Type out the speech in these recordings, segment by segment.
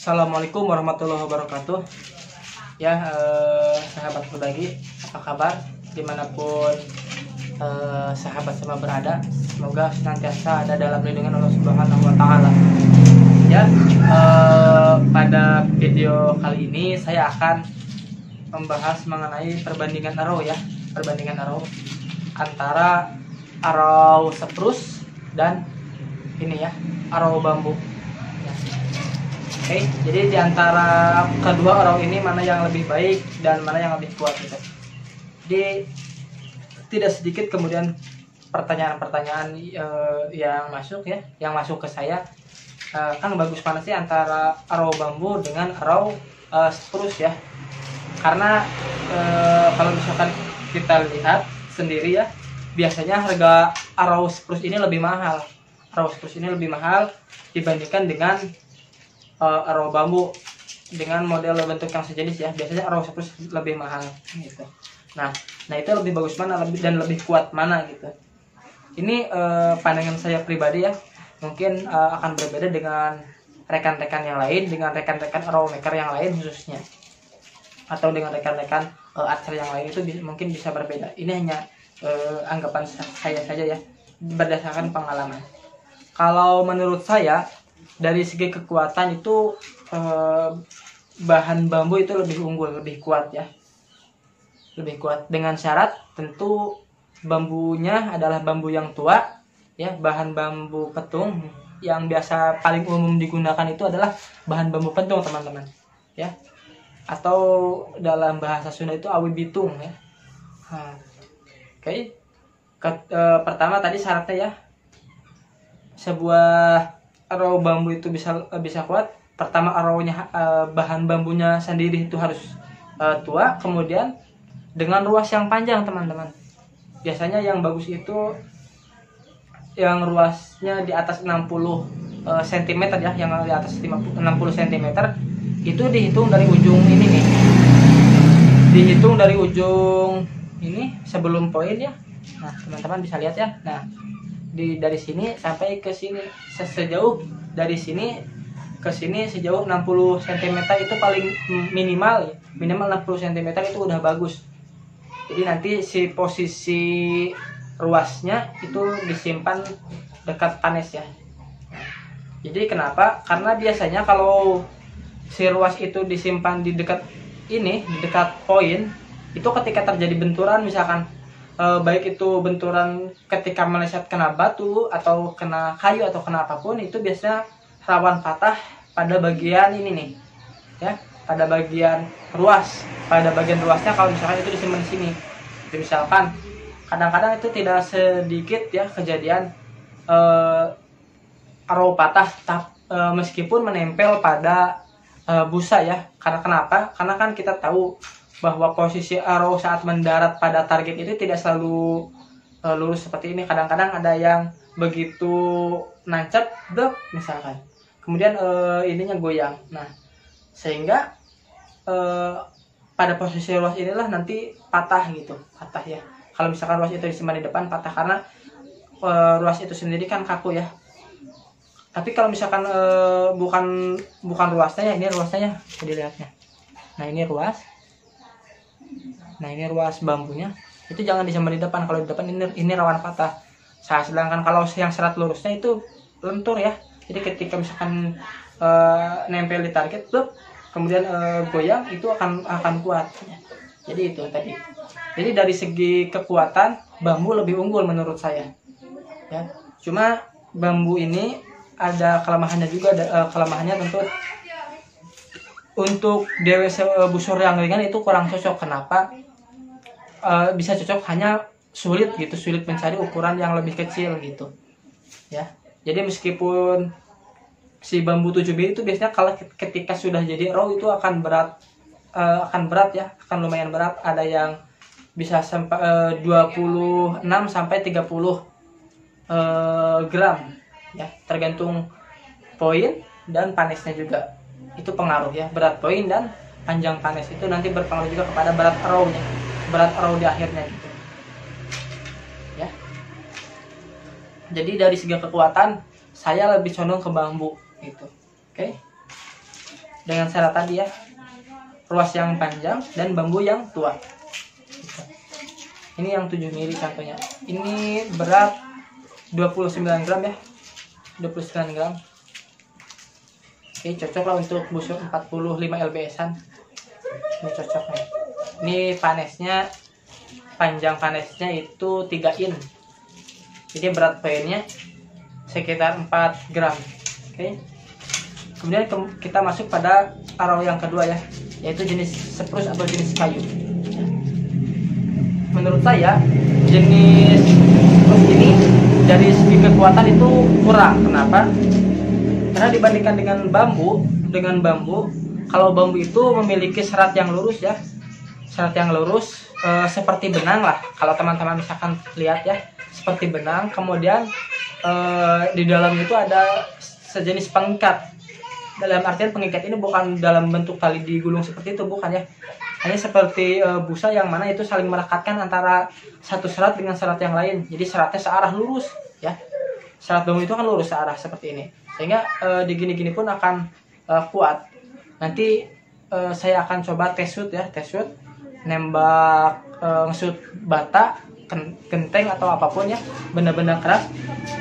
Assalamualaikum warahmatullahi wabarakatuh. Ya, sahabat berbagi, apa kabar dimanapun sahabat semua berada. Semoga senantiasa ada dalam lindungan Allah Subhanahu Wa Taala. Ya, pada video kali ini saya akan membahas mengenai perbandingan arrow ya, perbandingan arrow antara arrow spruce dan ini ya, arrow bambu. Oke, jadi di antara kedua arrow ini mana yang lebih baik dan mana yang lebih kuat gitu. Jadi tidak sedikit kemudian pertanyaan-pertanyaan yang masuk ya, yang masuk ke saya. Kan bagus mana sih antara arrow bambu dengan arrow spruce ya? Karena kalau misalkan kita lihat sendiri ya, biasanya harga arrow spruce ini lebih mahal. Arrow spruce ini lebih mahal dibandingkan dengan arrow bambu dengan model bentuk yang sejenis ya. Biasanya arrow spruce lebih mahal gitu. Nah itu lebih bagus mana dan lebih kuat mana gitu. Ini pandangan saya pribadi ya. Mungkin akan berbeda dengan rekan-rekan yang lain, dengan rekan-rekan arrow maker yang lain khususnya, atau dengan rekan-rekan archer yang lain, itu mungkin bisa berbeda. Ini hanya anggapan saya saja ya, berdasarkan pengalaman. Kalau menurut saya dari segi kekuatan itu bahan bambu itu lebih unggul, lebih kuat ya, lebih kuat, dengan syarat tentu bambunya adalah bambu yang tua ya. Bahan bambu petung yang biasa paling umum digunakan itu adalah bahan bambu petung teman-teman ya, atau dalam bahasa Sunda itu awi bitung ya. Oke. Pertama tadi syaratnya ya, sebuah arrow bambu itu bisa kuat. Pertama arrownya bahan bambunya sendiri itu harus tua, kemudian dengan ruas yang panjang teman-teman. Biasanya yang bagus itu yang ruasnya di atas 60 cm ya, yang di atas 60 cm itu dihitung dari ujung ini nih, dihitung dari ujung ini sebelum poin ya. Nah teman-teman bisa lihat ya. Nah dari sini sampai ke sini, sejauh dari sini ke sini sejauh 60 cm itu paling minimal ya. Minimal 60 cm itu udah bagus. Jadi nanti si posisi ruasnya itu disimpan dekat panes ya. Jadi kenapa? Karena biasanya kalau si ruas itu disimpan di dekat ini, di dekat poin, itu ketika terjadi benturan misalkan, baik itu benturan ketika meleset kena batu atau kena kayu atau kena apapun, itu biasanya rawan patah pada bagian ini nih ya, pada bagian ruas. Pada bagian ruasnya kalau misalkan itu disimpan di sini. Jadi misalkan kadang-kadang itu tidak sedikit ya kejadian arrow patah meskipun menempel pada busa ya. Karena kenapa? Karena kan kita tahu bahwa posisi arrow saat mendarat pada target itu tidak selalu lurus seperti ini. Kadang-kadang ada yang begitu nancap blok misalkan, kemudian ininya goyang. Nah sehingga pada posisi ruas inilah nanti patah gitu, patah ya. Kalau misalkan ruas itu disimpan di depan, patah karena ruas itu sendiri kan kaku ya. Tapi kalau misalkan bukan ruasnya ya, ini ruasnya jadi lihatnya. Nah ini ruas. Nah ini ruas bambunya, itu jangan disimpan di depan. Kalau di depan ini rawan patah. Sedangkan kalau yang serat lurusnya itu lentur ya. Jadi ketika misalkan nempel di target, kemudian goyang, itu akan kuat. Jadi itu tadi. Jadi dari segi kekuatan bambu lebih unggul menurut saya. Ya. Cuma bambu ini ada kelemahannya juga. Kelemahannya tentu untuk DW busur yang ringan itu kurang cocok. Kenapa? Bisa cocok hanya sulit gitu, sulit mencari ukuran yang lebih kecil gitu. Ya. Jadi meskipun si bambu 7B itu biasanya kalau ketika sudah jadi raw itu akan berat ya, akan lumayan berat. Ada yang bisa sampai 26 sampai 30 gram ya, tergantung poin dan panesnya juga. Itu pengaruh ya, berat poin dan panjang panes itu nanti berpengaruh juga kepada berat arrownya, berat arrow di akhirnya gitu ya. Jadi dari segi kekuatan saya lebih condong ke bambu gitu. Oke. dengan syarat tadi ya, ruas yang panjang dan bambu yang tua. Ini yang 7 mili contohnya. Ini berat 29 gram ya. 29 gram. Oke, cocok lah untuk busur 45 lbs-an. Ini cocok nih. Ini panesnya, panjang panesnya itu 3 in. Jadi berat poinnya sekitar 4 gram. Oke. Kemudian kita masuk pada arrow yang kedua ya, yaitu jenis spruce atau jenis kayu. Menurut saya jenis spruce ini dari segi kekuatan itu kurang. Kenapa? Karena dibandingkan dengan bambu, kalau bambu itu memiliki serat yang lurus ya, serat yang lurus seperti benang lah. Kalau teman-teman misalkan lihat ya, seperti benang. Kemudian di dalam itu ada sejenis pengikat. Dalam artian pengikat ini bukan dalam bentuk tali digulung seperti itu, bukan ya. Hanya seperti busa yang mana itu saling merekatkan antara satu serat dengan serat yang lain. Jadi seratnya searah lurus ya. Serat bambu itu kan lurus searah seperti ini. Sehingga digini-gini pun akan kuat. Nanti saya akan coba tes shoot ya, tes shoot, nembak nge-shoot bata, genteng atau apapun ya, benda-benda keras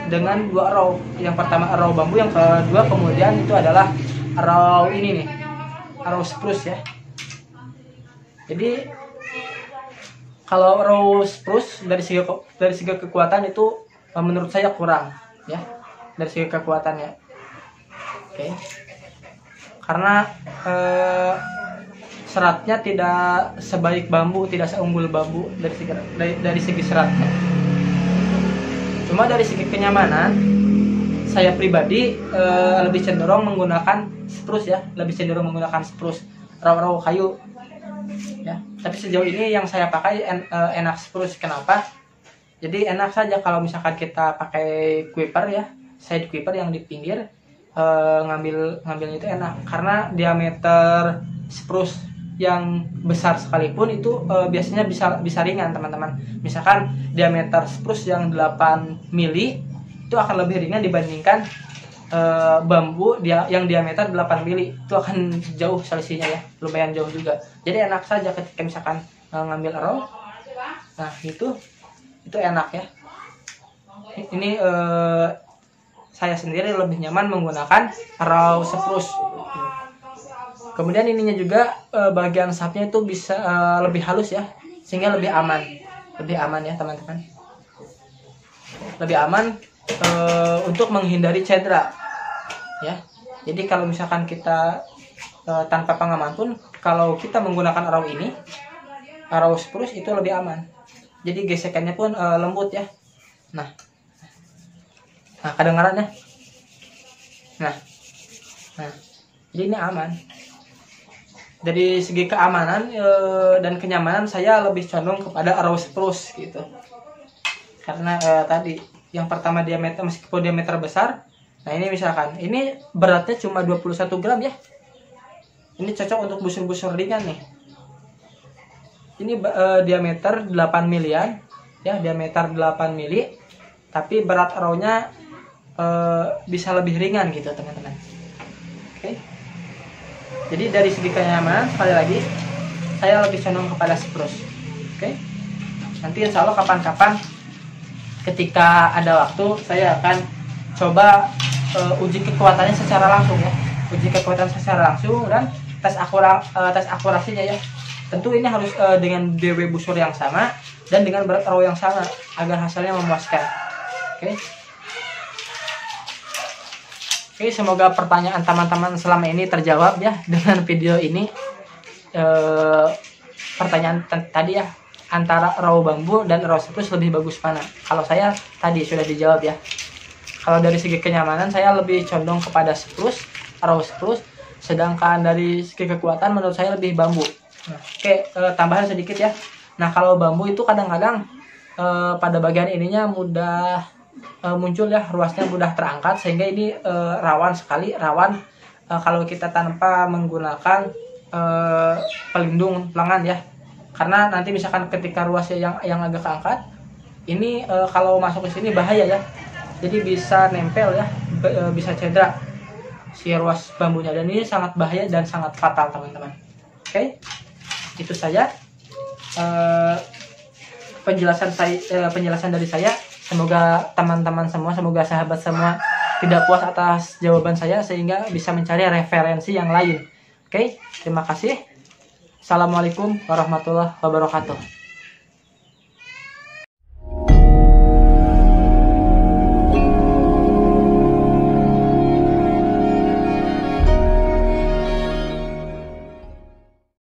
dengan 2 arrow. Yang pertama arrow bambu, yang kedua kemudian itu adalah arrow ini nih, arrow spruce ya. Jadi kalau arrow spruce dari segi kekuatan itu menurut saya kurang ya, dari segi kekuatannya. Oke. Karena seratnya tidak sebaik bambu, tidak seunggul bambu dari segi seratnya. Cuma dari segi kenyamanan, saya pribadi lebih cenderung menggunakan spruce ya, lebih cenderung menggunakan spruce, raw kayu ya. Tapi sejauh ini yang saya pakai enak spruce. Kenapa? Jadi enak saja kalau misalkan kita pakai quiver ya, side quiver yang di pinggir, ngambilnya itu enak karena diameter spruce yang besar sekalipun itu biasanya bisa ringan teman-teman. Misalkan diameter spruce yang 8 mili itu akan lebih ringan dibandingkan bambu yang diameter 8 mili. Itu akan jauh selisihnya ya, lumayan jauh juga. Jadi enak saja ketika misalkan ngambil arrow. Nah itu enak ya. Ini saya sendiri lebih nyaman menggunakan arrow spruce. Kemudian ininya juga bagian sapnya itu bisa lebih halus ya, sehingga lebih aman ya teman-teman. Lebih aman untuk menghindari cedera ya. Jadi kalau misalkan kita tanpa pengaman pun, kalau kita menggunakan arrow ini, arrow spruce itu lebih aman. Jadi gesekannya pun lembut ya. Nah kedengaran ya. Nah jadi ini aman. Dari segi keamanan dan kenyamanan saya lebih condong kepada arrow spruce gitu. Karena tadi yang pertama diameter, meskipun diameter besar. Nah ini misalkan ini beratnya cuma 21 gram ya. Ini cocok untuk busur-busur ringan nih. Ini diameter 8 milian ya, diameter 8 mili. Tapi berat arrownya bisa lebih ringan gitu teman-teman. Oke. Jadi dari segi kenyamanan, sekali lagi saya lebih condong kepada spruce. Oke. Nanti insya Allah kapan-kapan ketika ada waktu saya akan coba uji kekuatannya secara langsung ya. Uji kekuatan secara langsung dan tes akurasinya ya. Tentu ini harus dengan DW busur yang sama dan dengan berat arrow yang sama agar hasilnya memuaskan. Oke. Oke, semoga pertanyaan teman-teman selama ini terjawab ya dengan video ini. Pertanyaan tadi ya, antara arrow bambu dan arrow spruce lebih bagus mana? Kalau saya tadi sudah dijawab ya. Kalau dari segi kenyamanan saya lebih condong kepada spruce, arrow spruce. Sedangkan dari segi kekuatan menurut saya lebih bambu. Nah, oke, tambahan sedikit ya. Nah kalau bambu itu kadang-kadang pada bagian ininya mudah muncul ya, ruasnya mudah terangkat, sehingga ini rawan sekali, kalau kita tanpa menggunakan pelindung lengan ya. Karena nanti misalkan ketika ruasnya yang agak keangkat, ini kalau masuk ke sini bahaya ya. Jadi bisa nempel ya, bisa cedera. si ruas bambunya, dan ini sangat bahaya dan sangat fatal teman-teman. Oke, itu saja penjelasan dari saya. Semoga teman-teman semua, semoga sahabat semua tidak puas atas jawaban saya, sehingga bisa mencari referensi yang lain. Oke, terima kasih. Assalamualaikum warahmatullahi wabarakatuh.